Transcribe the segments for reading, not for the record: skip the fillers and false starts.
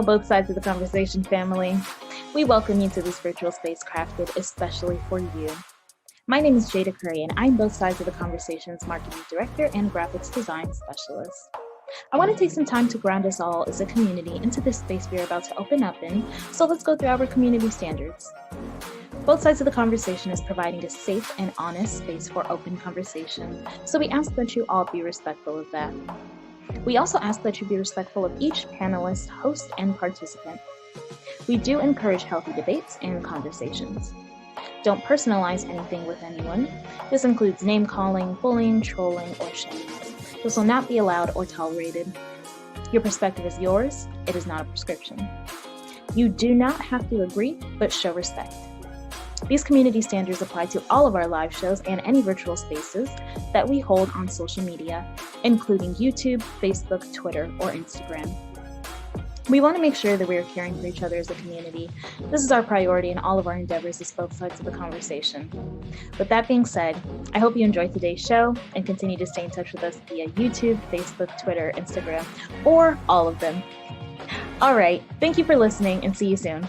Hello, both sides of the conversation family. We welcome you to this virtual space crafted especially for you. My name is Jada Curry, and I'm both sides of the conversation's marketing director and graphics design specialist. I want to take some time to ground us all as a community into this space we're about to open up in, so let's go through our community standards. Both sides of the conversation is providing a safe and honest space for open conversation, so we ask that you all be respectful of that. We also ask that you be respectful of each panelist, host, and participant. We do encourage healthy debates and conversations. Don't personalize anything with anyone. This includes name-calling, bullying, trolling, or shaming. This will not be allowed or tolerated. Your perspective is yours. It is not a prescription. You do not have to agree, but show respect. These community standards apply to all of our live shows and any virtual spaces that we hold on social media, including YouTube, Facebook, Twitter, or Instagram. We want to make sure that we are caring for each other as a community. This is our priority in all of our endeavors as both sides of the conversation. With that being said, I hope you enjoyed today's show and continue to stay in touch with us via YouTube, Facebook, Twitter, Instagram, or all of them. All right, thank you for listening and see you soon.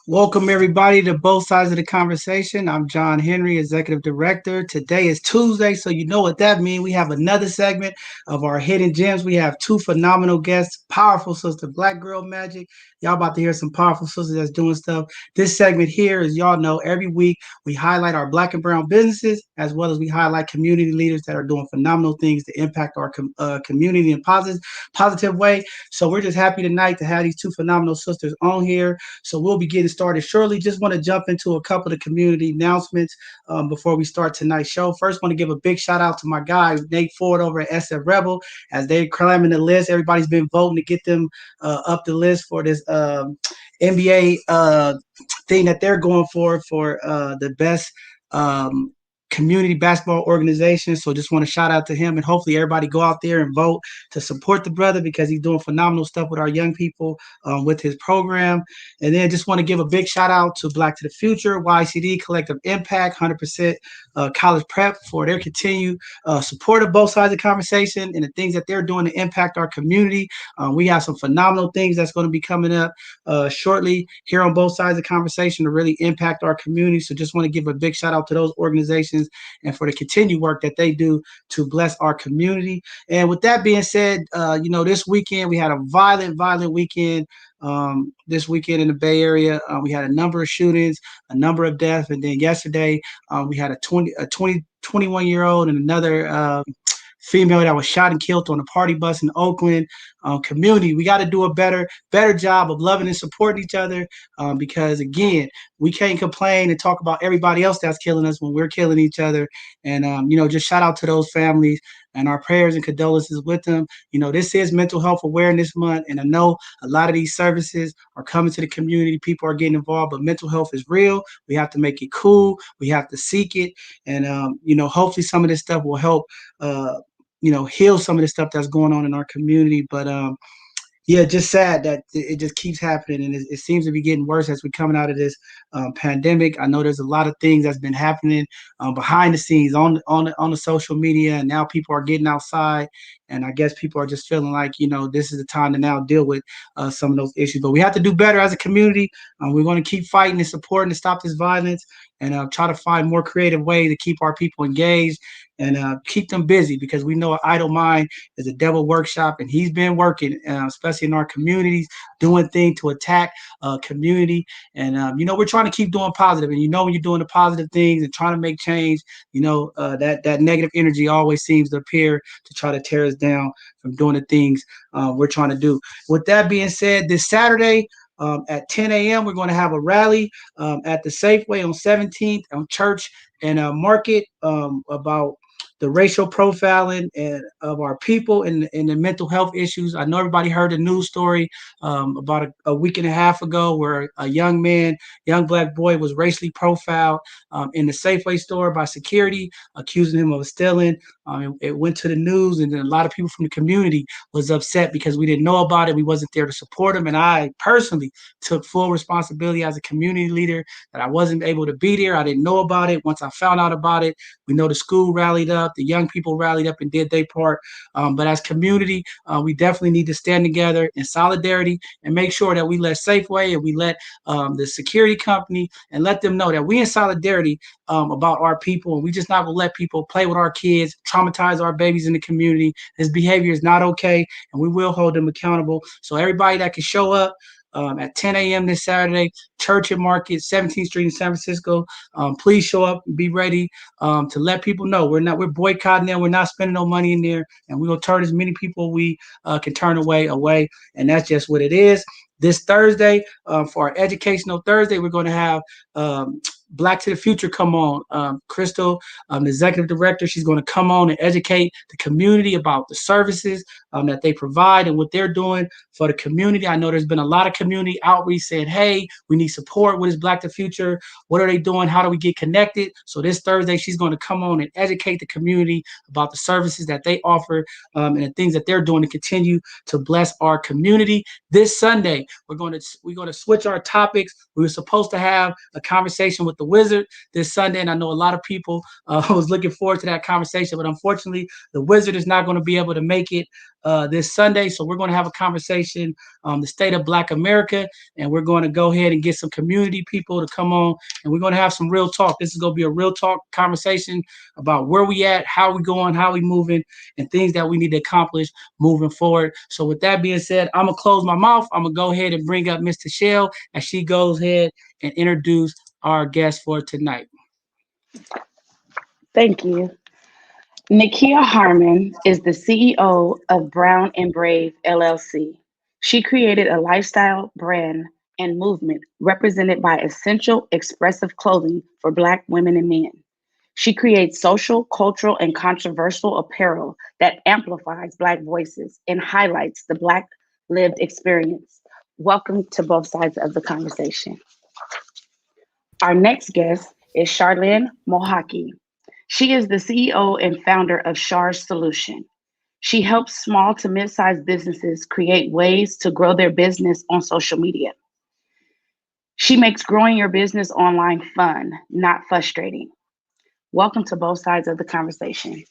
Welcome, everybody, to Both Sides of the Conversation. I'm John Henry, Executive Director. Today is Tuesday, so you know what that means. We have another segment of our Hidden Gems. We have two phenomenal guests, powerful sister, Black Girl Magic. Y'all about to hear some powerful sisters that's doing stuff. This segment here, as y'all know, every week we highlight our Black and brown businesses, as well as we highlight community leaders that are doing phenomenal things to impact our community in a positive way. So we're just happy tonight to have these two phenomenal sisters on here. So we'll be getting started shortly. Just want to jump into a couple of community announcements before we start tonight's show. First, want to give a big shout out to my guy, Nate Ford over at SF Rebel, as they're climbing the list. Everybody's been voting to get them up the list for this NBA thing that they're going for the best community basketball organization. So just want to shout out to him, and hopefully everybody go out there and vote to support the brother, because he's doing phenomenal stuff with our young people with his program. And then just want to give a big shout out to Black to the Future, YCD, Collective Impact, 100% College Prep for their continued support of both sides of the conversation and the things that they're doing to impact our community. We have some phenomenal things that's going to be coming up shortly here on both sides of the conversation to really impact our community. So just want to give a big shout out to those organizations and for the continued work that they do to bless our community. And with that being said, this weekend we had a violent weekend. This weekend in the Bay Area, we had a number of shootings, a number of deaths, and then yesterday we had a 21-year-old and another female that was shot and killed on a party bus in Oakland. Community, we got to do a better job of loving and supporting each other, because again, we can't complain and talk about everybody else that's killing us when we're killing each other. And just shout out to those families and our prayers and condolences with them. This is Mental Health Awareness Month, and I know a lot of these services are coming to the community. People are getting involved, but mental health is real. We have to make it cool. We have to seek it, and hopefully some of this stuff will help heal some of the stuff that's going on in our community. But just sad that it just keeps happening, and it seems to be getting worse as we're coming out of this pandemic. I know there's a lot of things that's been happening behind the scenes on the social media, and now people are getting outside, and I guess people are just feeling like this is the time to now deal with some of those issues. But we have to do better as a community. We're going to keep fighting and supporting to stop this violence, and try to find more creative ways to keep our people engaged and keep them busy, because we know an idle mind is a devil workshop, and he's been working, especially in our communities, doing things to attack community. And we're trying to keep doing positive, and when you're doing the positive things and trying to make change, that negative energy always seems to appear to try to tear us down from doing the things we're trying to do. With that being said, this Saturday, At 10 a.m., we're going to have a rally at the Safeway on 17th on Church and Market about the racial profiling and of our people and the mental health issues. I know everybody heard the news story about a week and a half ago where a young black boy was racially profiled in the Safeway store by security, accusing him of stealing. It went to the news, and then a lot of people from the community was upset because we didn't know about it. We wasn't there to support him, and I personally took full responsibility as a community leader that I wasn't able to be there. I didn't know about it. Once I found out about it, we know the school rallied up, the young people rallied up and did their part. But as community, we definitely need to stand together in solidarity and make sure that we let Safeway and we let the security company and let them know that we in solidarity about our people, and we just not gonna let people play with our kids, traumatize our babies in the community. This behavior is not okay, and we will hold them accountable. So everybody that can show up at 10 a.m. this Saturday, Church and Market, 17th Street in San Francisco. Please show up and be ready to let people know we're boycotting them. We're not spending no money in there, and we're gonna turn as many people we can turn away, and that's just what it is. This Thursday, for our Educational Thursday, we're going to have Black to the Future come on. Crystal, the executive director, she's going to come on and educate the community about the services that they provide and what they're doing for the community. I know there's been a lot of community outreach saying, hey, we need support. What is Black to the Future? What are they doing? How do we get connected? So this Thursday, she's going to come on and educate the community about the services that they offer and the things that they're doing to continue to bless our community. This Sunday, we're going to switch our topics. We were supposed to have a conversation with the Wizard this Sunday, and I know a lot of people was looking forward to that conversation, but unfortunately, the Wizard is not going to be able to make it this Sunday. So we're going to have a conversation on the state of Black America, and we're going to go ahead and get some community people to come on, and we're going to have some real talk. This is going to be a real talk conversation about where we at, how we going, how we moving, and things that we need to accomplish moving forward. So with that being said, I'm going to close my mouth. I'm going to go ahead and bring up Ms. Shell as she goes ahead and introduce our guest for tonight. Thank you. Nikia Harmon is the CEO of Brown and Brave LLC. She created a lifestyle brand and movement represented by essential expressive clothing for Black women and men. She creates social, cultural, and controversial apparel that amplifies Black voices and highlights the Black lived experience. Welcome to both sides of the conversation. Our next guest is Charlyn Mwihaki. She is the CEO and founder of Char's Solution. She helps small to mid-sized businesses create ways to grow their business on social media. She makes growing your business online fun, not frustrating. Welcome to both sides of the conversation.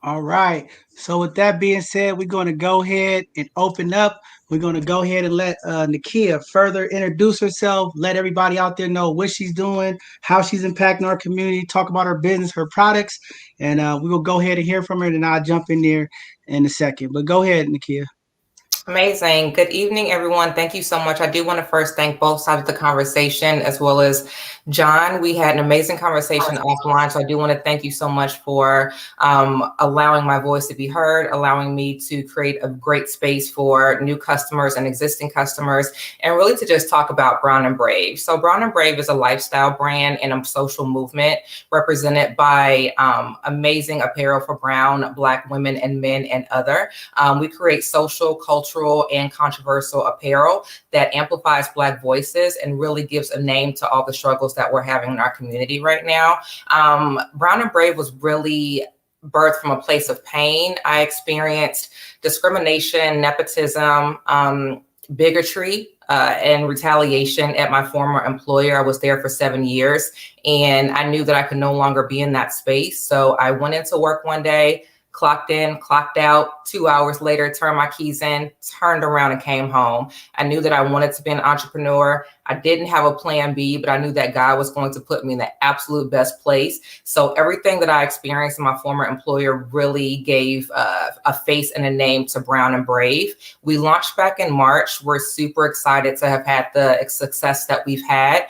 All right. So with that being said, we're going to go ahead and open up. We're going to go ahead and let Nikia further introduce herself, let everybody out there know what she's doing, how she's impacting our community, talk about her business, her products, and we will go ahead and hear from her, and I'll jump in there in a second. But go ahead, Nikia. Amazing. Good evening, everyone. Thank you so much. I do want to first thank both sides of the conversation, as well as John. We had an amazing conversation offline, so I do want to thank you so much for allowing my voice to be heard, allowing me to create a great space for new customers and existing customers, and really to just talk about Brown and Brave. So Brown and Brave is a lifestyle brand and a social movement represented by amazing apparel for Brown, Black women and men and other. We create social, cultural, and controversial apparel that amplifies Black voices and really gives a name to all the struggles that we're having in our community right now. Brown and Brave was really birthed from a place of pain. I experienced discrimination, nepotism, bigotry, and retaliation at my former employer. I was there for 7 years, and I knew that I could no longer be in that space. So I went into work one day, clocked in, clocked out. 2 hours later, turned my keys in, turned around and came home. I knew that I wanted to be an entrepreneur. I didn't have a plan B, but I knew that God was going to put me in the absolute best place. So everything that I experienced in my former employer really gave a face and a name to Brown and Brave. We launched back in March. We're super excited to have had the success that we've had.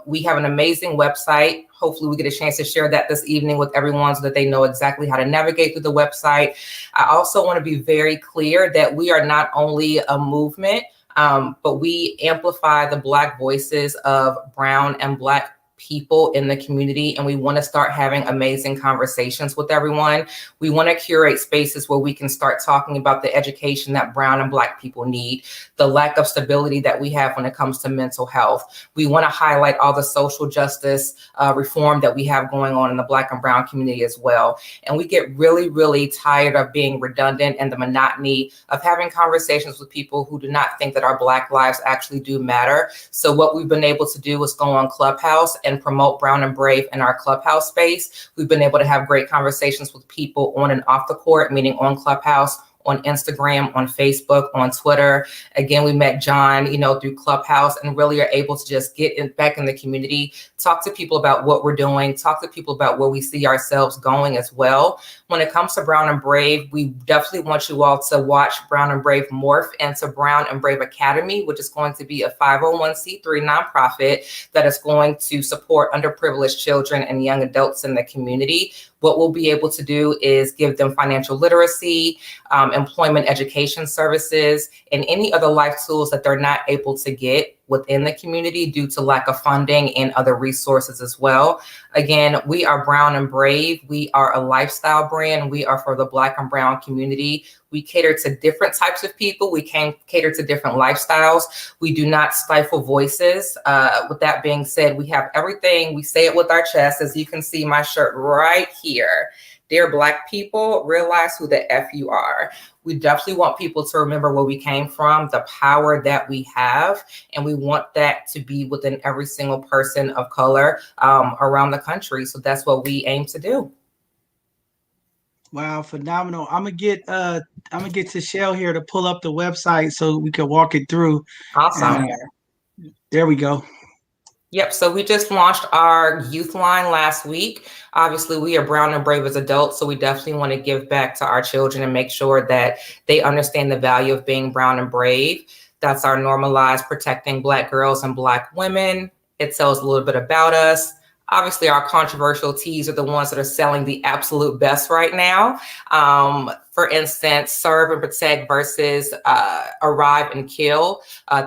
We have an amazing website. Hopefully we get a chance to share that this evening with everyone so that they know exactly how to navigate through the website. I also want to be very clear that we are not only a movement, but we amplify the Black voices of Brown and Black people in the community, and we want to start having amazing conversations with everyone. We want to curate spaces where we can start talking about the education that Brown and Black people need, the lack of stability that we have when it comes to mental health. We want to highlight all the social justice reform that we have going on in the Black and Brown community as well. And we get really, really tired of being redundant and the monotony of having conversations with people who do not think that our Black lives actually do matter. So what we've been able to do is go on Clubhouse and promote Brown and Brave in our Clubhouse space. We've been able to have great conversations with people on and off the court, meaning on Clubhouse, on Instagram, on Facebook, on Twitter. Again, we met John, through Clubhouse, and really are able to just get back in the community, talk to people about what we're doing, talk to people about where we see ourselves going as well. When it comes to Brown and Brave, we definitely want you all to watch Brown and Brave morph into Brown and Brave Academy, which is going to be a 501c3 nonprofit that is going to support underprivileged children and young adults in the community. What we'll be able to do is give them financial literacy, employment education services, and any other life tools that they're not able to get within the community due to lack of funding and other resources as well. Again, we are Brown and Brave. We are a lifestyle brand. We are for the Black and Brown community. We cater to different types of people. We can cater to different lifestyles. We do not stifle voices. With that being said, we have everything. We say it with our chest. As you can see my shirt right here. Dear Black people, realize who the F you are. We definitely want people to remember where we came from, the power that we have, and we want that to be within every single person of color around the country. So that's what we aim to do. Wow, phenomenal. I'm gonna get to Shell here to pull up the website so we can walk it through. Awesome. There we go. Yep. So we just launched our youth line last week. Obviously, we are Brown and Brave as adults, so we definitely want to give back to our children and make sure that they understand the value of being Brown and Brave. That's our normalized protecting Black girls and Black women. It tells a little bit about us. Obviously, our controversial tees are the ones that are selling the absolute best right now. For instance, serve and protect versus arrive and kill.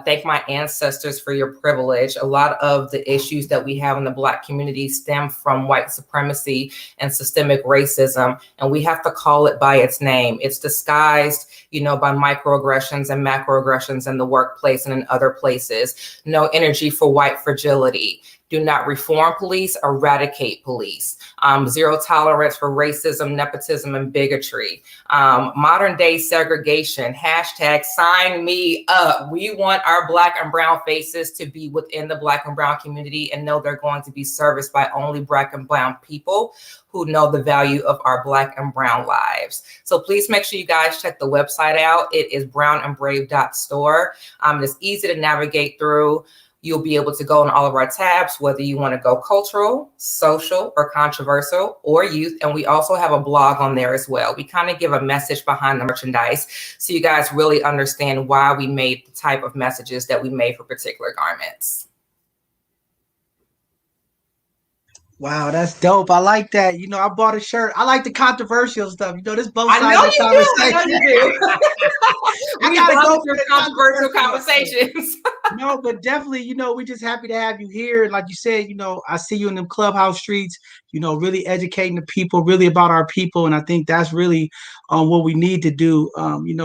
Thank my ancestors for your privilege. A lot of the issues that we have in the Black community stem from white supremacy and systemic racism, and we have to call it by its name. It's disguised, by microaggressions and macroaggressions in the workplace and in other places. No energy for white fragility. Do not reform police, eradicate police. Zero tolerance for racism, nepotism, and bigotry. Modern day segregation, hashtag sign me up. We want our Black and Brown faces to be within the Black and Brown community and know they're going to be serviced by only Black and Brown people who know the value of our Black and Brown lives. So please make sure you guys check the website out. It is brownandbrave.store. It's easy to navigate through. You'll be able to go on all of our tabs, whether you want to go cultural, social, or controversial, or youth. And we also have a blog on there as well. We kind of give a message behind the merchandise so you guys really understand why we made the type of messages that we made for particular garments. Wow, that's dope. I like that. I bought a shirt. I like the controversial stuff. This both sides I know of the conversation. I know you do. I gotta go for the controversial conversations. No, but definitely, we're just happy to have you here. And like you said, I see you in them clubhouse streets, really educating the people, really about our people. And I think that's really what we need to do,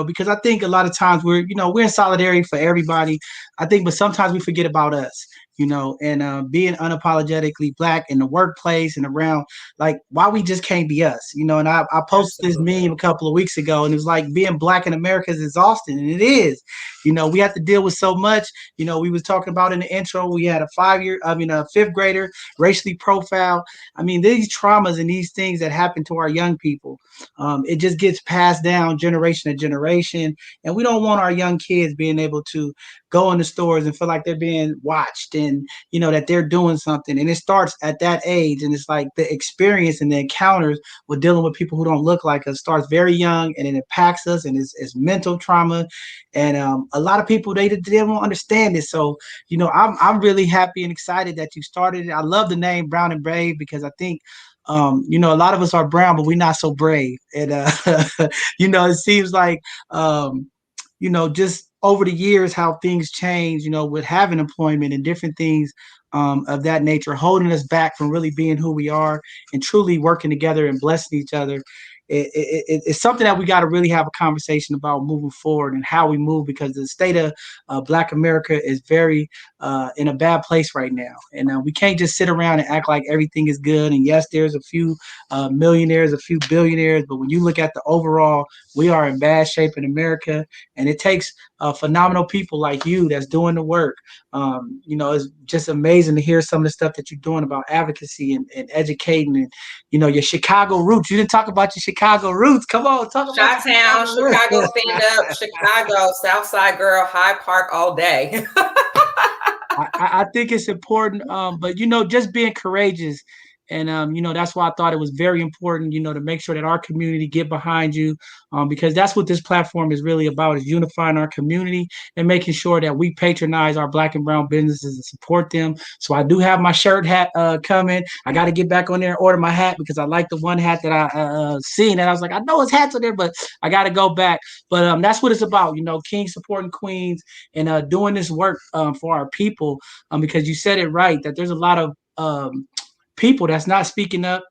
because I think a lot of times we're in solidarity for everybody. I think, but sometimes we forget about us. And being unapologetically Black in the workplace and around, like, why we just can't be us, and I posted this meme a couple of weeks ago, and it was like being Black in America is exhausting, and it is. We have to deal with so much. We was talking about in the intro, we had a fifth grader racially profiled. These traumas and these things that happen to our young people, it just gets passed down generation to generation, and we don't want our young kids being able to go in the stores and feel like they're being watched and, that they're doing something. And it starts at that age. And it's like the experience and the encounters with dealing with people who don't look like us starts very young, and it impacts us, and it's mental trauma. And a lot of people, they don't understand it. So, I'm really happy and excited that you started it. I love the name Brown and Brave because I think, a lot of us are brown, but we're not so brave. And, it seems like, just over the years, how things change, with having employment and different things of that nature, holding us back from really being who we are and truly working together and blessing each other. It's something that we got to really have a conversation about moving forward and how we move, because the state of Black America is very in a bad place right now. And we can't just sit around and act like everything is good. And yes, there's a few millionaires, a few billionaires, but when you look at the overall, we are in bad shape in America. And it takes phenomenal people like you that's doing the work. It's just amazing to hear some of the stuff that you're doing about advocacy and educating, and, your Chicago roots. You didn't talk about your Chicago roots. Come on, talk about Chi-Town, Chicago stand up, Chicago, Southside girl, Hyde Park all day. I think it's important, but, just being courageous. And, that's why I thought it was very important, to make sure that our community get behind you, because that's what this platform is really about, is unifying our community and making sure that we patronize our Black and brown businesses and support them. So I do have my shirt hat coming. I got to get back on there and order my hat because I like the one hat that I seen. And I was like, I know it's hats on there, but I got to go back. But that's what it's about, kings supporting queens and doing this work for our people, because you said it right, that there's a lot of people that's not speaking up.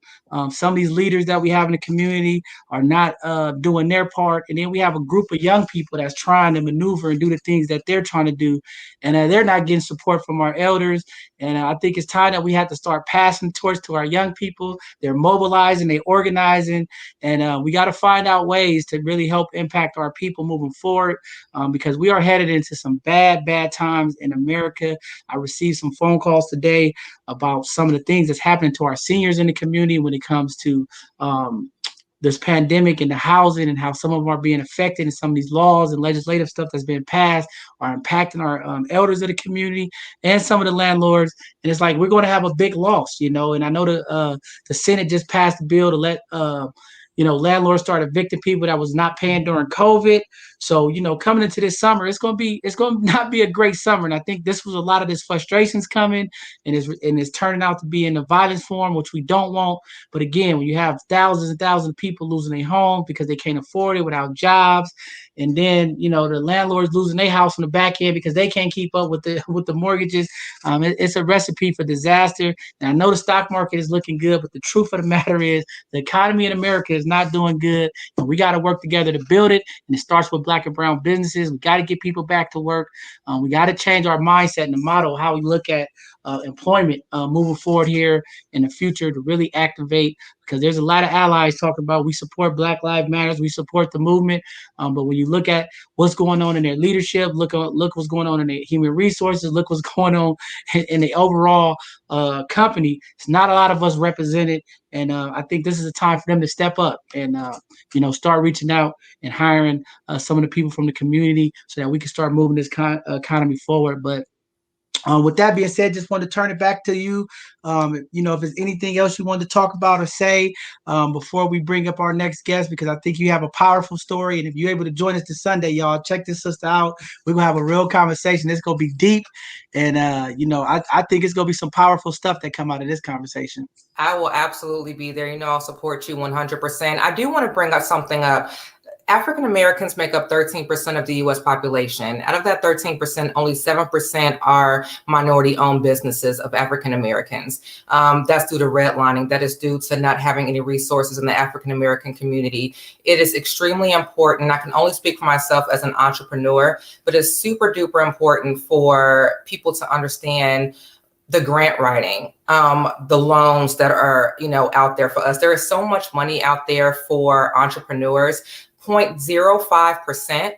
Some of these leaders that we have in the community are not doing their part. And then we have a group of young people that's trying to maneuver and do the things that they're trying to do. And they're not getting support from our elders. And I think it's time that we have to start passing the torch to our young people. They're mobilizing, they're organizing, and we got to find out ways to really help impact our people moving forward, because we are headed into some bad times in America. I received some phone calls today about some of the things that's happening to our seniors in the community when it comes to this pandemic and the housing, and how some of them are being affected, and some of these laws and legislative stuff that's been passed are impacting our elders of the community and some of the landlords. And it's like, we're going to have a big loss, and I know the Senate just passed a bill to let landlords start evicting people that was not paying during COVID. So, coming into this summer, it's going to not be a great summer. And I think this was a lot of this frustrations coming, and it's turning out to be in the violence form, which we don't want. But again, when you have thousands and thousands of people losing their homes because they can't afford it, without jobs, and then, the landlords losing their house on the back end because they can't keep up with the mortgages, it's a recipe for disaster. And I know the stock market is looking good, but the truth of the matter is the economy in America is not doing good. And we got to work together to build it. And it starts with Black and brown businesses. We got to get people back to work. We got to change our mindset and the model, how we look at employment moving forward here in the future, to really activate, because there's a lot of allies talking about, we support Black Lives Matters, we support the movement, but when you look at what's going on in their leadership, look what's going on in their human resources, look what's going on in the overall company, it's not a lot of us represented. And I think this is a time for them to step up and start reaching out and hiring some of the people from the community so that we can start moving this economy forward. But with that being said, just wanted to turn it back to you. If there's anything else you wanted to talk about or say before we bring up our next guest, because I think you have a powerful story. And if you're able to join us this Sunday, y'all, check this sister out. We're going to have a real conversation. It's going to be deep. And, I think it's going to be some powerful stuff that come out of this conversation. I will absolutely be there. I'll support you 100%. I do want to bring up something up. African Americans make up 13% of the U.S. population. Out of that 13%, only 7% are minority-owned businesses of African Americans. That's due to redlining. That is due to not having any resources in the African American community. It is extremely important. I can only speak for myself as an entrepreneur, but it's super duper important for people to understand the grant writing, the loans that are, out there for us. There is so much money out there for entrepreneurs. 0.05%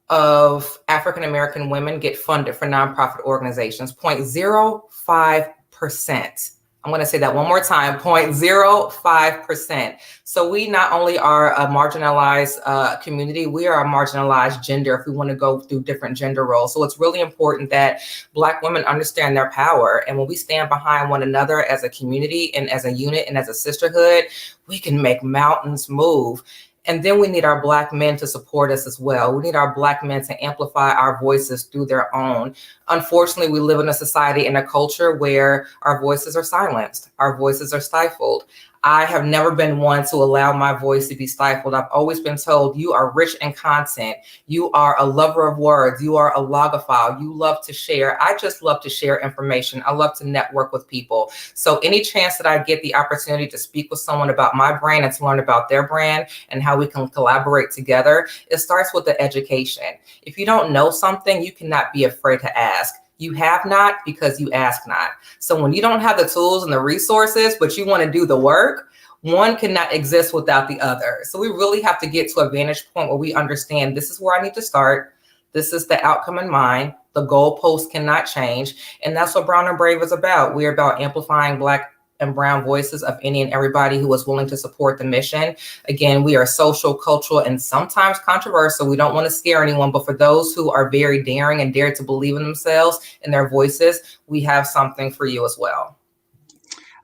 of African-American women get funded for nonprofit organizations, 0.05%. I'm going to say that one more time, 0.05%. So we not only are a marginalized community, we are a marginalized gender if we want to go through different gender roles. So it's really important that Black women understand their power. And when we stand behind one another as a community and as a unit and as a sisterhood, we can make mountains move. And then we need our Black men to support us as well. We need our Black men to amplify our voices through their own. Unfortunately, we live in a society and a culture where our voices are silenced, our voices are stifled. I have never been one to allow my voice to be stifled. I've always been told, you are rich in content. You are a lover of words. You are a logophile. You love to share. I just love to share information. I love to network with people. So any chance that I get the opportunity to speak with someone about my brand and to learn about their brand and how we can collaborate together, it starts with the education. If you don't know something, you cannot be afraid to ask. You have not because you ask not. So when you don't have the tools and the resources, but you want to do the work, one cannot exist without the other. So we really have to get to a vantage point where we understand this is where I need to start. This is the outcome in mind. The goalpost cannot change. And that's what Brown and Brave is about. We're about amplifying Black and brown voices of any and everybody who is willing to support the mission. Again, we are social, cultural, and sometimes controversial. We don't want to scare anyone, but for those who are very daring and dare to believe in themselves and their voices, we have something for you as well.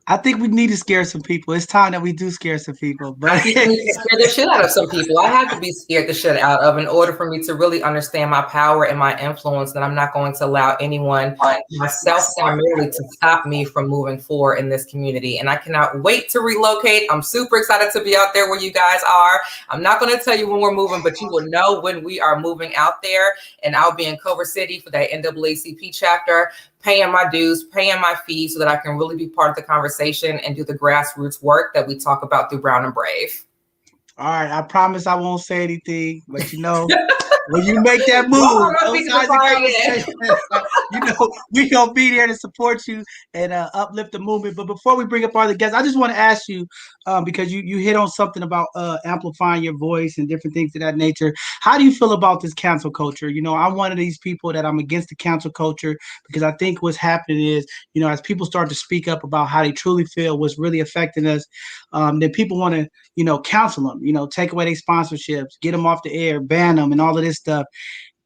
I think we need to scare some people. It's time that we do scare some people. But I think we need to scare the shit out of some people. I have to be scared the shit out of in order for me to really understand my power and my influence, that I'm not going to allow anyone, myself primarily, to stop me from moving forward in this community. And I cannot wait to relocate. I'm super excited to be out there where you guys are. I'm not going to tell you when we're moving, but you will know when we are moving out there. And I'll be in Culver City for that NAACP chapter, paying my dues, paying my fees so that I can really be part of the conversation and do the grassroots work that we talk about through Brown and Brave. All right, I promise I won't say anything, but you know, when you make that move, you know, we gonna be there to support you and uplift the movement. But before we bring up our other guests, I just want to ask you, because you hit on something about amplifying your voice and different things of that nature. How do you feel about this cancel culture? You know, I'm one of these people that I'm against the cancel culture, because I think what's happening is, you know, as people start to speak up about how they truly feel, what's really affecting us, then people want to, you know, counsel them, you know, take away their sponsorships, get them off the air, ban them, and all of this stuff.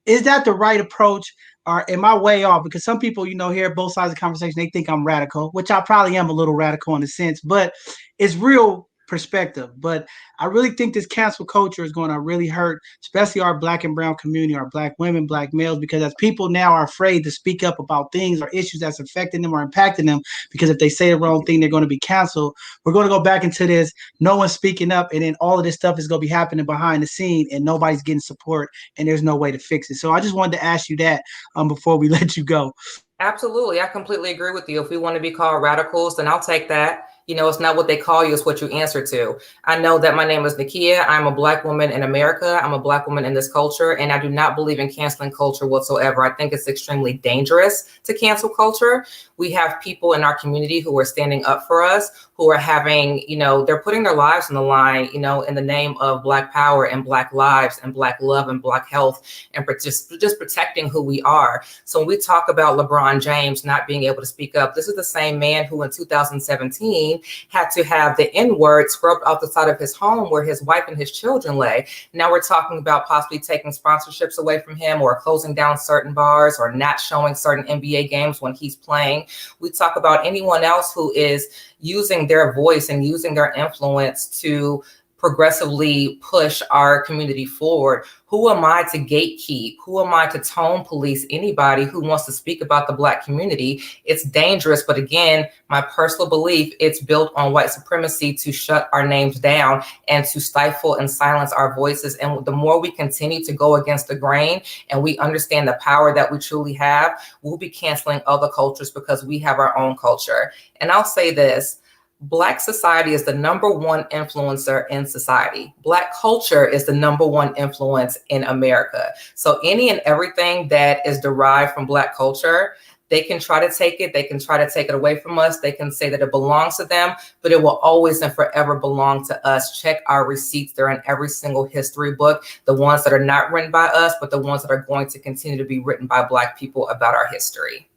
Is that the right approach, or am I way off? Because some people, you know, hear both sides of the conversation, they think I'm radical, which I probably am a little radical in a sense, but it's real perspective. But I really think this cancel culture is going to really hurt, especially our Black and brown community, our Black women, Black males, because as people now are afraid to speak up about things or issues that's affecting them or impacting them, because if they say the wrong thing, they're going to be canceled. We're going to go back into this, no one's speaking up, and then all of this stuff is going to be happening behind the scene and nobody's getting support and there's no way to fix it. So I just wanted to ask you that before we let you go. Absolutely. I completely agree with you. If we want to be called radicals, then I'll take that. You know, it's not what they call you, it's what you answer to. I know that my name is Nikia. I'm a Black woman in America. I'm a Black woman in this culture, and I do not believe in canceling culture whatsoever. I think it's extremely dangerous to cancel culture. We have people in our community who are standing up for us, who are having, you know, they're putting their lives on the line, you know, in the name of Black power and Black lives and Black love and Black health, and just protecting who we are. So when we talk about LeBron James not being able to speak up, this is the same man who in 2017 had to have the N-word scrubbed off the side of his home where his wife and his children lay. Now we're talking about possibly taking sponsorships away from him, or closing down certain bars, or not showing certain NBA games when he's playing. We talk about anyone else who is using their voice and using their influence to progressively push our community forward. Who am I to gatekeep? Who am I to tone police anybody who wants to speak about the Black community? It's dangerous, but again, my personal belief, it's built on white supremacy to shut our names down and to stifle and silence our voices. And the more we continue to go against the grain and we understand the power that we truly have, we'll be canceling other cultures because we have our own culture. And I'll say this, Black society is the number one influencer in society. Black culture is the number one influence in America. So any and everything that is derived from Black culture, they can try to take it. They can try to take it away from us. They can say that it belongs to them, but it will always and forever belong to us. Check our receipts. They're in every single history book, the ones that are not written by us, but the ones that are going to continue to be written by Black people about our history.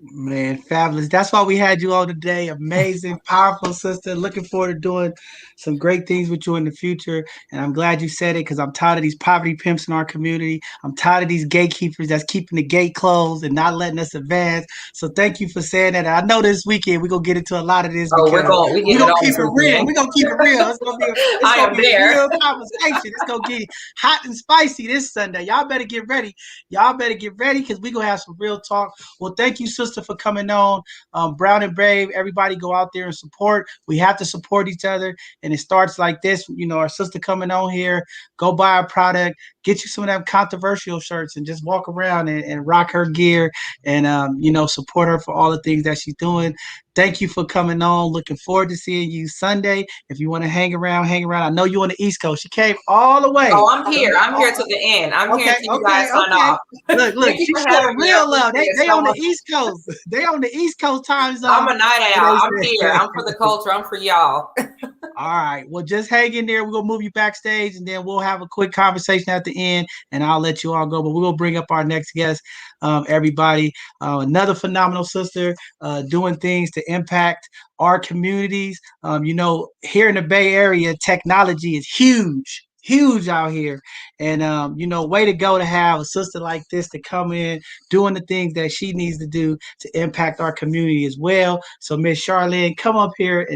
Man, fabulous. That's why we had you on today. Amazing, powerful sister. Looking forward to doing some great things with you in the future. And I'm glad you said it because I'm tired of these poverty pimps in our community. I'm tired of these gatekeepers that's keeping the gate closed and not letting us advance. So thank you for saying that. I know this weekend we're gonna get into a lot of this Oh, because we we're getting it gonna on keep this it real. weekend. We're gonna keep it real. It's I gonna am be a there. real conversation. It's gonna get hot and spicy this Sunday. Y'all better get ready. Y'all better get ready because we're gonna have some real talk. Well, thank you, sister, for coming on. Brown and Brave, everybody go out there and support. We have to support each other. And it starts like this. You know, our sister coming on here, go buy a product, get you some of them controversial shirts and just walk around and rock her gear and, support her for all the things that she's doing. Thank you for coming on. Looking forward to seeing you Sunday. If you want to hang around, hang around. I know you're on the East Coast. She came all the way. Oh, I'm here. I'm here to the end. I'm here until you guys sign off. Look, Thank you she's for showing having me. real love. They So on the much. East Coast. They on the East Coast time zone. I'm a night owl. I'm here. I'm for the culture. I'm for y'all. All right. Well, just hang in there. We're going to move you backstage and then we'll have a quick conversation at the end and I'll let you all go. But we're going to bring up our next guest, everybody. Another phenomenal sister doing things to impact our communities. Here in the Bay Area, technology is huge out here. And, way to go to have a sister like this to come in doing the things that she needs to do to impact our community as well. So Miss Charlyn, come up here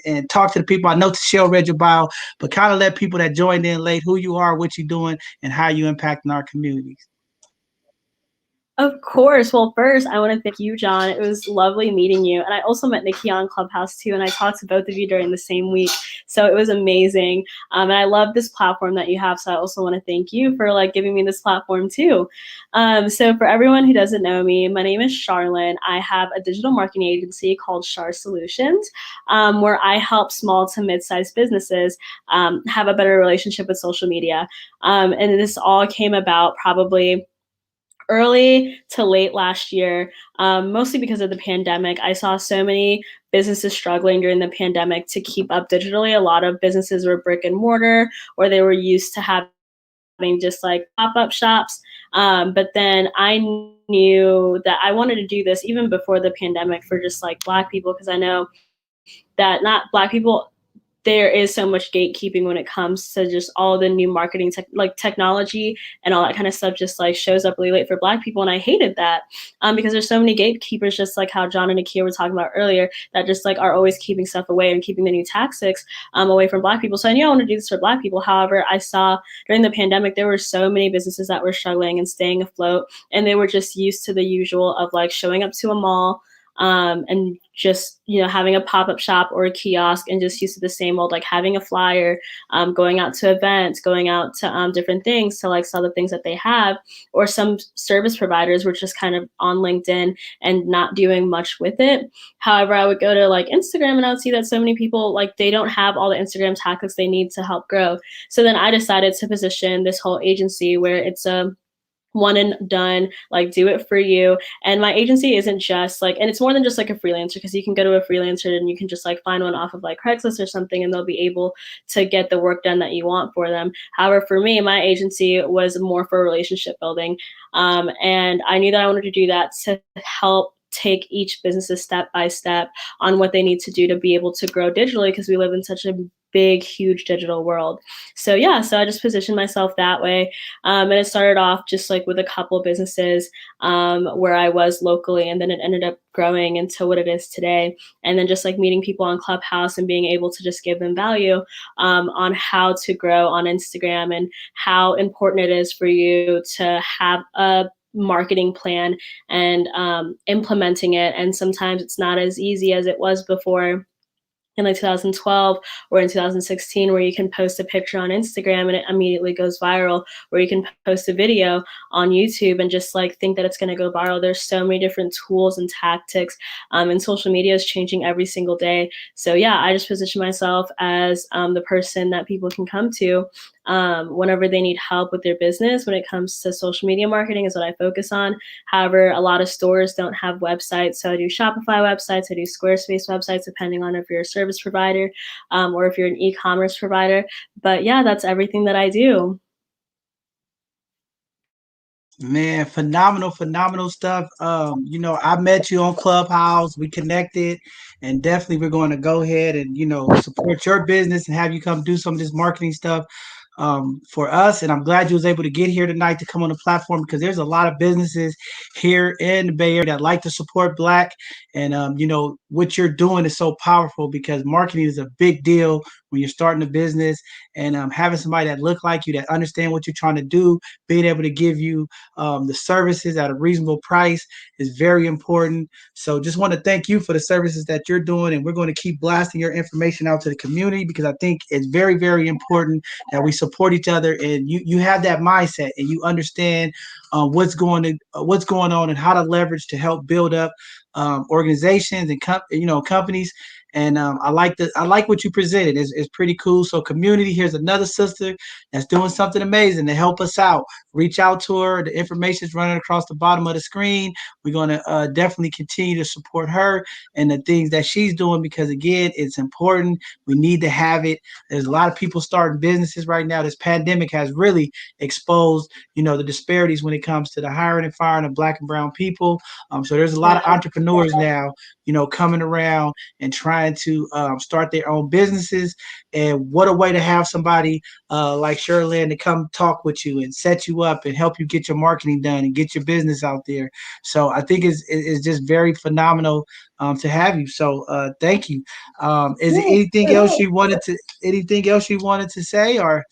and talk to the people. I know Tashelle read your bio, but kind of let people that joined in late who you are, what you're doing, and how you impacting our communities. Of course. Well, first, I want to thank you, John. It was lovely meeting you. And I also met Nikia on Clubhouse, too, and I talked to both of you during the same week. So it was amazing. And I love this platform that you have. So I also want to thank you for, giving me this platform, too. So for everyone who doesn't know me, my name is Charlyn. I have a digital marketing agency called Char Solutions, where I help small to mid-sized businesses have a better relationship with social media. And this all came about probably early to late last year, mostly because of the pandemic. I saw so many businesses struggling during the pandemic to keep up digitally. A lot of businesses were brick and mortar, or they were used to having just pop-up shops. But then I knew that I wanted to do this even before the pandemic for just Black people, because I know that not Black people, there is so much gatekeeping when it comes to just all the new marketing technology and all that kind of stuff just shows up really late for Black people. And I hated that because there's so many gatekeepers, just like how John and Nikia were talking about earlier, that just are always keeping stuff away and keeping the new tactics away from Black people. So I knew I wanted to do this for Black people. However, I saw during the pandemic, there were so many businesses that were struggling and staying afloat, and they were just used to the usual of showing up to a mall, and just, having a pop-up shop or a kiosk, and just used to the same old, having a flyer, going out to events, going out to different things to sell the things that they have. Or some service providers were just kind of on LinkedIn and not doing much with it. However, I would go to Instagram and I would see that so many people, they don't have all the Instagram tactics they need to help grow. So then I decided to position this whole agency where it's a one and done, do it for you. And my agency isn't just and it's more than just a freelancer, because you can go to a freelancer and you can just find one off of Craigslist or something, and they'll be able to get the work done that you want for them. However, for me, my agency was more for relationship building. And I knew that I wanted to do that to help take each business step by step on what they need to do to be able to grow digitally, because we live in such a big, huge digital world. So I just positioned myself that way. And it started off just with a couple of businesses where I was locally, and then it ended up growing into what it is today. And then just meeting people on Clubhouse and being able to just give them value on how to grow on Instagram, and how important it is for you to have a marketing plan and implementing it. And sometimes it's not as easy as it was before in 2012 or in 2016, where you can post a picture on Instagram and it immediately goes viral, or you can post a video on YouTube and just think that it's going to go viral. There's so many different tools and tactics, and social media is changing every single day. So I just position myself as the person that people can come to whenever they need help with their business. When it comes to social media marketing is what I focus on. However, a lot of stores don't have websites. So I do Shopify websites, I do Squarespace websites, depending on if you're a service provider or if you're an e-commerce provider. But that's everything that I do. Man, phenomenal stuff. I met you on Clubhouse. We connected, and definitely we're going to go ahead and support your business and have you come do some of this marketing stuff for us. And I'm glad you was able to get here tonight to come on the platform because there's a lot of businesses here in the Bay Area that like to support Black, and what you're doing is so powerful because marketing is a big deal when you're starting a business, and having somebody that look like you that understand what you're trying to do, being able to give you the services at a reasonable price is very important. So just want to thank you for the services that you're doing. And we're going to keep blasting your information out to the community because I think it's very, very important that we support each other and you have that mindset and you understand what's going on and how to leverage to help build up organizations and companies. And I like what you presented. It's pretty cool. So community, here's another sister that's doing something amazing to help us out. Reach out to her. The information is running across the bottom of the screen. We're going to definitely continue to support her and the things that she's doing because, again, it's important. We need to have it. There's a lot of people starting businesses right now. This pandemic has really exposed, the disparities when it comes to the hiring and firing of Black and brown people. So there's a lot of entrepreneurs now, coming around and trying to start their own businesses. And what a way to have somebody like Charlyn to come talk with you and set you up and help you get your marketing done and get your business out there. So I think it's just very phenomenal to have you. So thank you. Is there anything else you wanted to say or?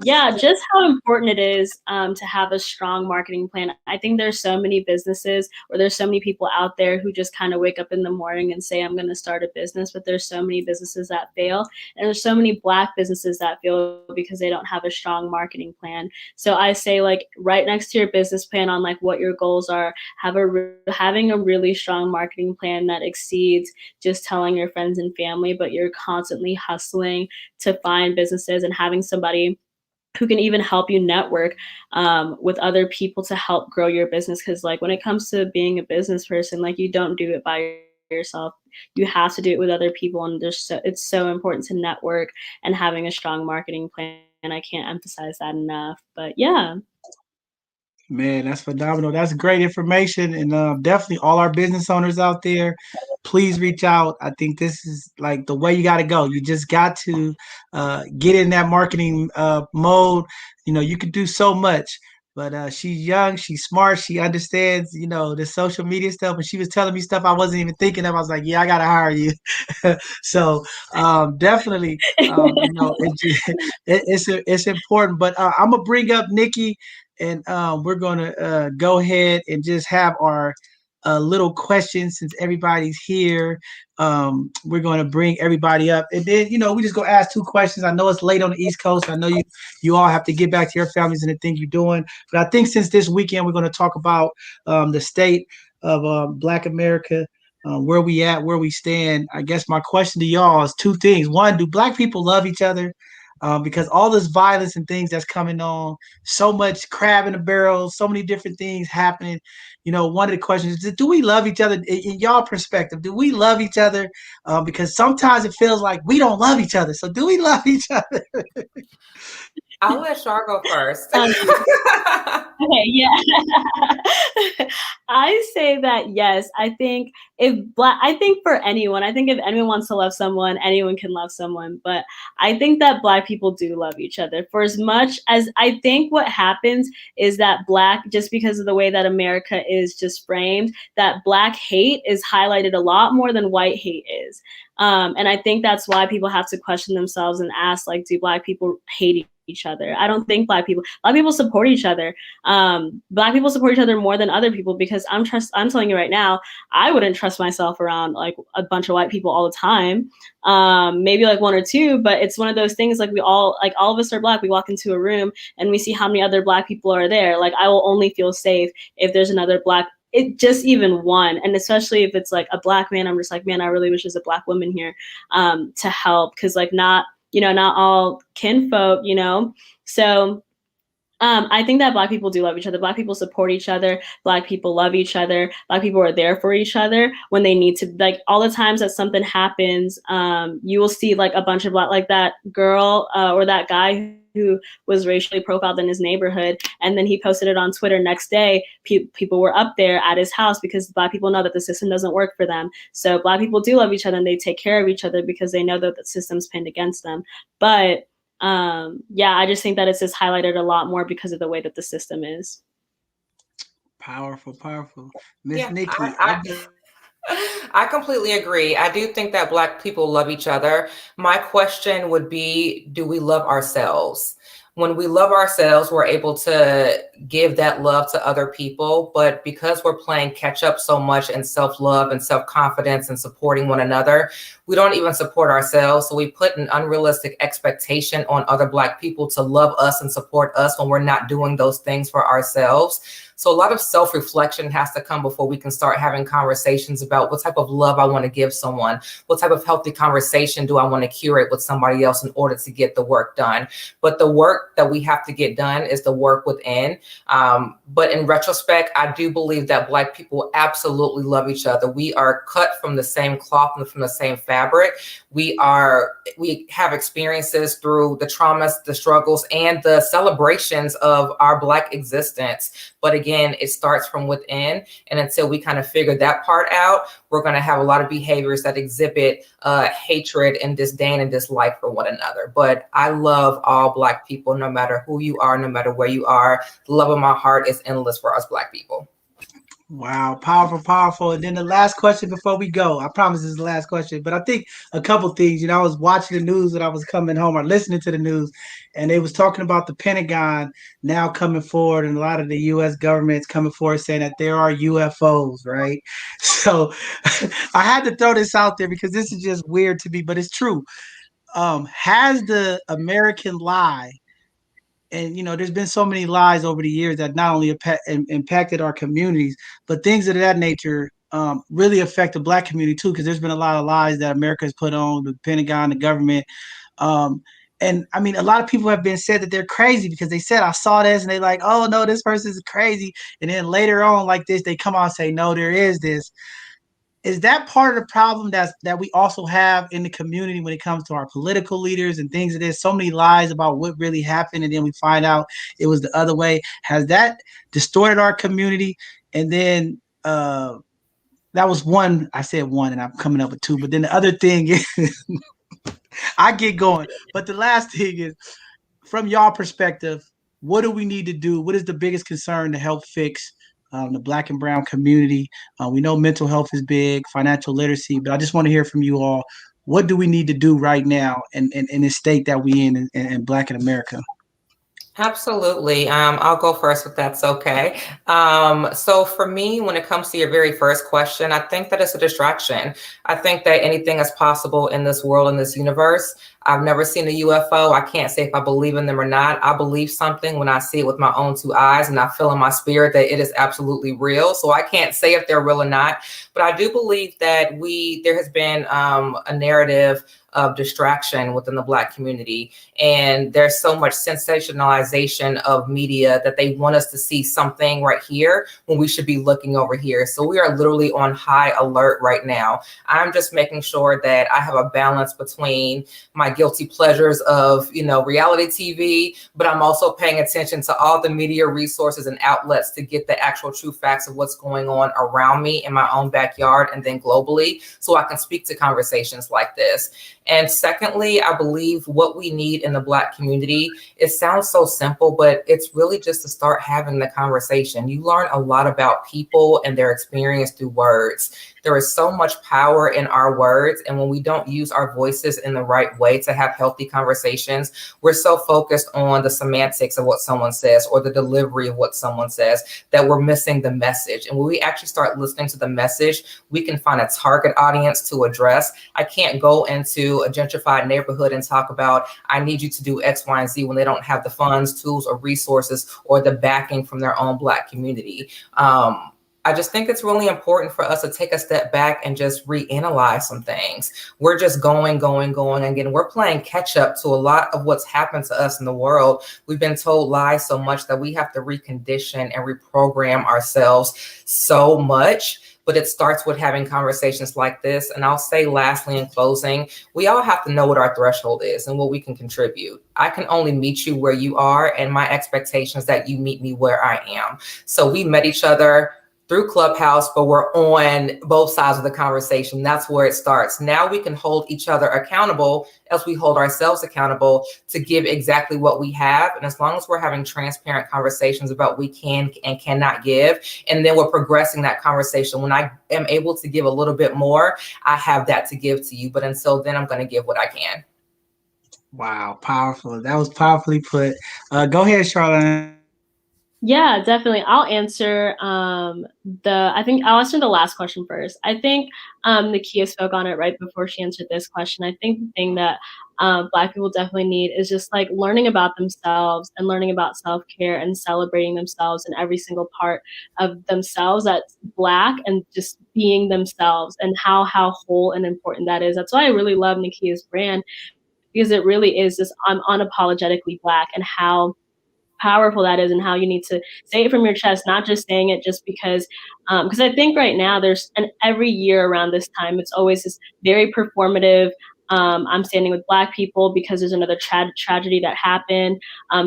Yeah, just how important it is to have a strong marketing plan. I think there's so many businesses or there's so many people out there who just kind of wake up in the morning and say, I'm going to start a business, but there's so many businesses that fail. And there's so many Black businesses that fail because they don't have a strong marketing plan. So I say, like, right next to your business plan on like what your goals are, having a really strong marketing plan that exceeds just telling your friends and family, but you're constantly hustling to find businesses and having somebody who can even help you network with other people to help grow your business. Because like when it comes to being a business person, like you don't do it by yourself. You have to do it with other people, and it's so important to network and having a strong marketing plan. And I can't emphasize that enough. But yeah. Man, that's phenomenal. That's great information. And definitely all our business owners out there, please reach out. I think this is like the way you got to go. You just got to get in that marketing mode. You can do so much. But she's young, she's smart, she understands, the social media stuff. And she was telling me stuff I wasn't even thinking of. I was like, yeah, I got to hire you. So definitely, it's important. But I'm going to bring up Nikki. And we're going to go ahead and just have our little questions since everybody's here. We're going to bring everybody up. And then, we just go ask 2 questions. I know it's late on the East Coast. I know you all have to get back to your families and the things you're doing. But I think since this weekend, we're going to talk about the state of Black America, where we at, where we stand. I guess my question to y'all is 2 things. One, do Black people love each other? Because all this violence and things that's coming on, so much crab in the barrel, so many different things happening. One of the questions is, do we love each other in y'all perspective? Do we love each other? Because sometimes it feels like we don't love each other. So do we love each other? I'll let Char go first. Okay, yeah. I say that yes. I think for anyone, I think if anyone wants to love someone, anyone can love someone. But I think that Black people do love each other. For as much as I think what happens is that just because of the way that America is just framed, that Black hate is highlighted a lot more than white hate is. And I think that's why people have to question themselves and ask, like, do Black people hate each other? I don't think Black people support each other. Black people support each other more than other people because I'm telling you right now, I wouldn't trust myself around like a bunch of white people all the time. Maybe like 1 or 2, but it's one of those things like all of us are Black. We walk into a room and we see how many other Black people are there. Like I will only feel safe if there's another Black, just even one. And especially if it's like a Black man, I'm just like, man, I really wish there's a Black woman here to help. Cause like not all kinfolk, So I think that Black people do love each other. Black people support each other. Black people love each other. Black people are there for each other when they need to. Like all the times that something happens, you will see like a bunch of Black, like that girl or that guy who was racially profiled in his neighborhood, and then he posted it on Twitter. Next day, people were up there at his house because Black people know that the system doesn't work for them. So Black people do love each other and they take care of each other because they know that the system's pinned against them. But yeah, I just think that it's just highlighted a lot more because of the way that the system is. Powerful. Miss Yeah, Nikki. I completely agree. I do think that Black people love each other. My question would be, do we love ourselves? When we love ourselves, we're able to give that love to other people. But because we're playing catch up so much in self-love and self-confidence and supporting one another, we don't even support ourselves. So we put an unrealistic expectation on other Black people to love us and support us when we're not doing those things for ourselves. So a lot of self-reflection has to come before we can start having conversations about what type of love I want to give someone, what type of healthy conversation do I want to curate with somebody else in order to get the work done. But the work that we have to get done is the work within. But in retrospect, I do believe that Black people absolutely love each other. We are cut from the same cloth and from the same fabric. We have experiences through the traumas, the struggles, and the celebrations of our Black existence. But again, it starts from within. And until we kind of figure that part out, we're going to have a lot of behaviors that exhibit hatred and disdain and dislike for one another. But I love all Black people, no matter who you are, no matter where you are. The love of my heart is endless for us Black people. Wow, powerful. And then the last question before we go, I promise this is the last question, but I think a couple things. I was watching the news when I was coming home or listening to the news, and they was talking about the Pentagon now coming forward and a lot of the U.S. government's coming forward saying that there are UFOs, right? So I had to throw this out there because this is just weird to me, but it's true. Has the American lie, and there's been so many lies over the years that not only impacted our communities, but things of that nature really affect the Black community too, because there's been a lot of lies that America has put on the Pentagon, the government. And I mean, a lot of people have been said that they're crazy because they said, I saw this, and they like, oh no, this person is crazy. And then later on like this, they come out and say, no, there is this. Is that part of the problem that we also have in the community when it comes to our political leaders and things? There's so many lies about what really happened, and then we find out it was the other way. Has that distorted our community? And then that was one. I said one, and I'm coming up with two. But then the other thing is, I get going. But the last thing is, from y'all perspective, what do we need to do? What is the biggest concern to help fix the Black and brown community? We know mental health is big, financial literacy, but I just want to hear from you all. What do we need to do right now in the state that we in Black in America? Absolutely. I'll go first if that's okay. So for me, when it comes to your very first question, I think that it's a distraction. I think that anything is possible in this world, in this universe. I've never seen a UFO. I can't say if I believe in them or not. I believe something when I see it with my own two eyes, and I feel in my spirit that it is absolutely real. So I can't say if they're real or not, but I do believe that there has been a narrative of distraction within the Black community. And there's so much sensationalization of media that they want us to see something right here when we should be looking over here. So we are literally on high alert right now. I'm just making sure that I have a balance between my guilty pleasures of, reality TV, but I'm also paying attention to all the media resources and outlets to get the actual true facts of what's going on around me in my own backyard and then globally, so I can speak to conversations like this. And secondly, I believe what we need in the Black community, it sounds so simple, but it's really just to start having the conversation. You learn a lot about people and their experience through words. There is so much power in our words. And when we don't use our voices in the right way to have healthy conversations, we're so focused on the semantics of what someone says or the delivery of what someone says that we're missing the message. And when we actually start listening to the message, we can find a target audience to address. I can't go into a gentrified neighborhood and talk about, I need you to do X, Y, and Z when they don't have the funds, tools, or resources or the backing from their own Black community. I just think it's really important for us to take a step back and just reanalyze some things. We're just going. Again, we're playing catch up to a lot of what's happened to us in the world. We've been told lies so much that we have to recondition and reprogram ourselves so much. But it starts with having conversations like this. And I'll say lastly in closing, we all have to know what our threshold is and what we can contribute. I can only meet you where you are, and my expectation is that you meet me where I am. So we met each other through Clubhouse, but we're on both sides of the conversation. That's where it starts. Now we can hold each other accountable as we hold ourselves accountable to give exactly what we have. And as long as we're having transparent conversations about what we can and cannot give, and then we're progressing that conversation, when I am able to give a little bit more, I have that to give to you. But until then, I'm going to give what I can. Wow, powerful. That was powerfully put. Go ahead, Charlyn. Yeah, definitely. I'll answer I think I'll answer the last question first. I think Nikia spoke on it right before she answered this question. I think the thing that Black people definitely need is just like learning about themselves and learning about self-care and celebrating themselves in every single part of themselves that's Black, and just being themselves and how whole and important that is. That's why I really love Nikia's brand, because it really is just I'm unapologetically Black, and how powerful that is, and how you need to say it from your chest, not just saying it just because I think right now and every year around this time, it's always this very performative, I'm standing with Black people because there's another tragedy that happened,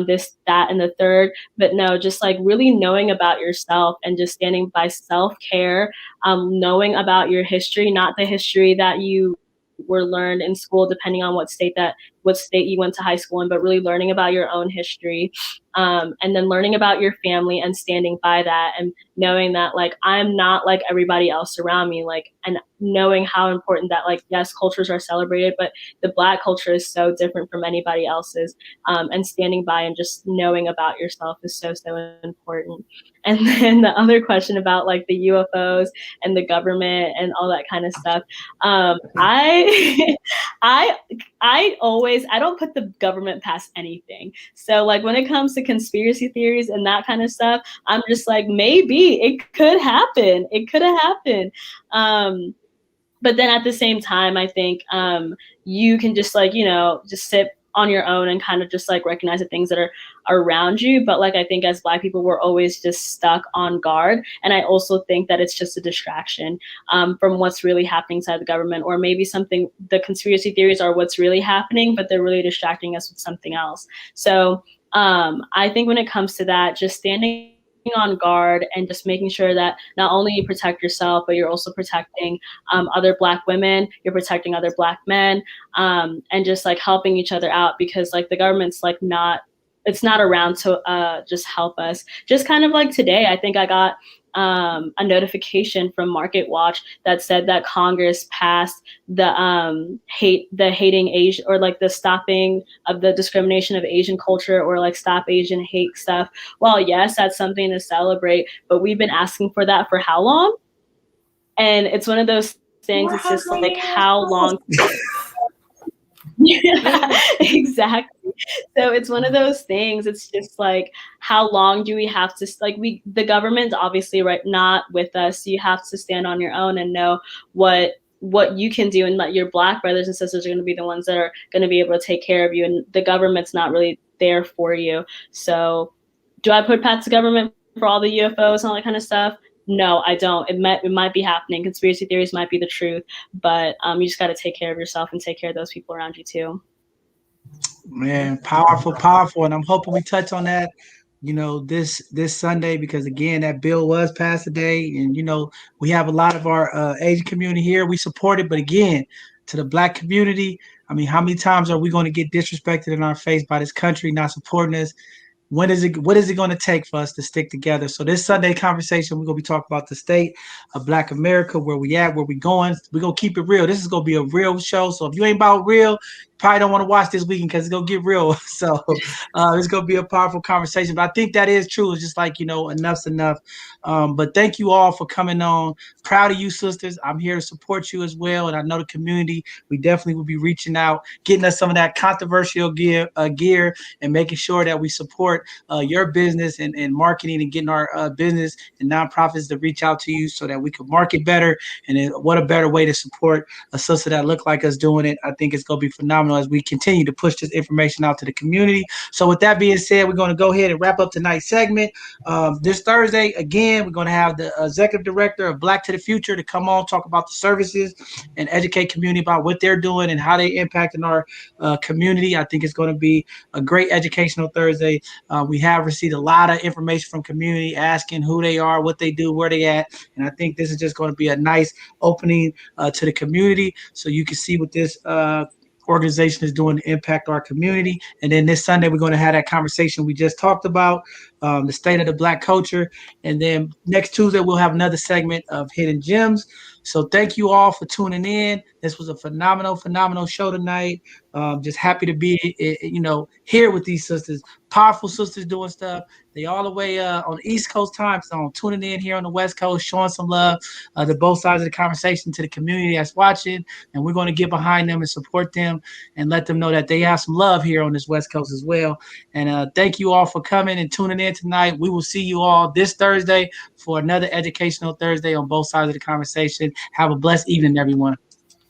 this, that, and the third. But no, just like really knowing about yourself and just standing by self-care, knowing about your history, not the history that you were learned in school, depending on what state you went to high school in, but really learning about your own history, and then learning about your family and standing by that, and knowing that like I'm not like everybody else around me, like, and knowing how important that, like, yes, cultures are celebrated, but the Black culture is so different from anybody else's, and standing by and just knowing about yourself is so important. And then the other question about like the UFOs and the government and all that kind of stuff, I don't put the government past anything. So like when it comes to conspiracy theories and that kind of stuff, I'm just like, maybe it could happen. It could have happened. But then at the same time, I think you can just like, just sit on your own and kind of just like recognize the things that are around you. But like, I think as Black people, we're always just stuck on guard. And I also think that it's just a distraction from what's really happening inside the government, or maybe the conspiracy theories are what's really happening, but they're really distracting us with something else. So I think when it comes to that, just standing on guard and just making sure that not only you protect yourself, but you're also protecting other Black women, you're protecting other Black men, and just like helping each other out, because like the government's like it's not around to just help us. Just kind of like today, I think I got a notification from Market Watch that said that Congress passed the hating Asian, or like the stopping of the discrimination of Asian culture, or like stop Asian hate stuff. Well, yes, that's something to celebrate, but we've been asking for that for how long? And it's one of those things. It's just like, how long? Yeah, exactly. So it's one of those things. It's just like, how long do we have to, like, the government's obviously not with us. You have to stand on your own and know what you can do, and that your Black brothers and sisters are going to be the ones that are going to be able to take care of you, and the government's not really there for you. So do I put past the government for all the UFOs and all that kind of stuff? No, I don't. It might be happening. Conspiracy theories might be the truth, but you just got to take care of yourself and take care of those people around you too. Man, powerful. And I'm hoping we touch on that, this Sunday, because again, that bill was passed today. And, we have a lot of our Asian community here. We support it. But again, to the Black community, I mean, how many times are we going to get disrespected in our face by this country not supporting us? What is it going to take for us to stick together? So this Sunday conversation, we're going to be talking about the state of Black America, where we at, where we going. We're going to keep it real. This is going to be a real show. So if you ain't about real, probably don't want to watch this weekend because it's gonna get real. So it's gonna be a powerful conversation. But I think that is true. It's just like, enough's enough. But thank you all for coming on. Proud of you, sisters. I'm here to support you as well, and I know the community. We definitely will be reaching out, getting us some of that controversial gear, and making sure that we support your business and marketing and getting our business and nonprofits to reach out to you so that we can market better. And then what a better way to support a sister that look like us doing it. I think it's going to be phenomenal as we continue to push this information out to the community. So with that being said, we're going to go ahead and wrap up tonight's segment. This Thursday, again, we're going to have the executive director of Black to the Future to come on, talk about the services and educate community about what they're doing and how they impacting our community. I think it's going to be a great educational Thursday. We have received a lot of information from community asking who they are, what they do, where they at. And I think this is just going to be a nice opening to the community so you can see what this organization is doing to impact our community. And then this Sunday, we're going to have that conversation we just talked about, the state of the Black culture. And then next Tuesday, we'll have another segment of Hidden Gems. So thank you all for tuning in. This was a phenomenal show tonight. Just happy to be, here with these sisters, powerful sisters doing stuff. They all the way on the East Coast time zone, tuning in here on the West Coast, showing some love to both sides of the conversation, to the community that's watching. And we're going to get behind them and support them and let them know that they have some love here on this West Coast as well. And thank you all for coming and tuning in tonight. We will see you all this Thursday for another educational Thursday on both sides of the conversation. Have a blessed evening, everyone.